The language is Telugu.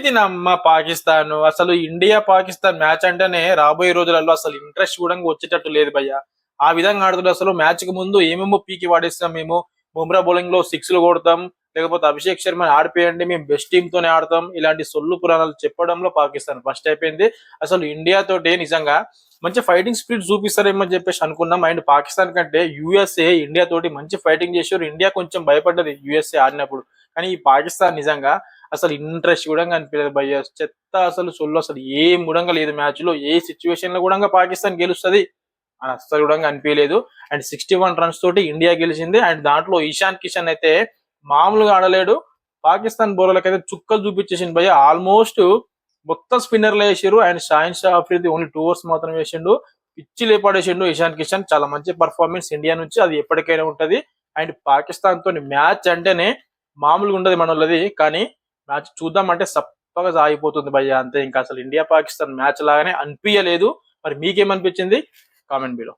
తినమ్మ పాకిస్తాన్. అసలు ఇండియా పాకిస్తాన్ మ్యాచ్ అంటేనే రాబోయే రోజులలో అసలు ఇంట్రెస్ట్ కూడా వచ్చేటట్టు లేదు భయ్య. ఆ విధంగా ఆడుతున్నారు. అసలు మ్యాచ్ కి ముందు ఏమేమో పీకి వాడేస్తాం మేము. బుమ్రా బౌలింగ్ లో సిక్స్లు కొడతాం, లేకపోతే అభిషేక్ శర్మ ఆడిపోయండి, మేము బెస్ట్ టీమ్ తోనే ఆడతాం, ఇలాంటి సొల్లు పురాణాలు చెప్పడంలో పాకిస్తాన్ ఫస్ట్ అయిపోయింది. అసలు ఇండియా తోటి నిజంగా మంచి ఫైటింగ్ స్పిరిట్ చూపిస్తారేమో చెప్పేసి అనుకున్నాం. అండ్ పాకిస్తాన్ కంటే యూఎస్ఏ ఇండియా తోటి మంచి ఫైటింగ్ చేశారు. ఇండియా కొంచెం భయపడ్డది యూఎస్ఏ ఆడినప్పుడు. కానీ ఈ పాకిస్తాన్ నిజంగా అసలు ఇంట్రెస్ట్ కూడా కనిపించలేదు భయ్య. చెత్త అసలు సొల్లు, అసలు ఏం కూడా లేదు మ్యాచ్ లో. ఏ సిచ్యువేషన్ లో కూడా పాకిస్తాన్ గెలుస్తుంది అని అస్సలు కూడా అనిపించలేదు. అండ్ 61 రన్స్ తోటి ఇండియా గెలిచింది. అండ్ దాంట్లో ఇషాన్ కిషన్ అయితే మామూలుగా ఆడలేడు. పాకిస్తాన్ బౌలర్లకు అయితే చుక్కలు చూపించేసింది భయ్య. ఆల్మోస్ట్ మొత్తం స్పిన్నర్లు వేసారు. And Shaheen Shah Afridi only 2 overs మాత్రం వేసిండు. పిచ్చి లేపాడేసిండు ఇషాన్ కిషన్. చాలా మంచి పర్ఫార్మెన్స్ ఇండియా నుంచి, అది ఎప్పటికైనా ఉంటది. అండ్ పాకిస్తాన్ తోని మ్యాచ్ అంటేనే మామూలుగా ఉండదు మనోళ్ళది. కానీ మ్యాచ్ చూద్దామంటే సప్పగా సాగిపోతుంది భయ్య, అంతే. ఇంకా అసలు ఇండియా పాకిస్తాన్ మ్యాచ్ లాగానే అనిపించలేదు. మరి మీకేమనిపించింది కామెంట్ బిలో.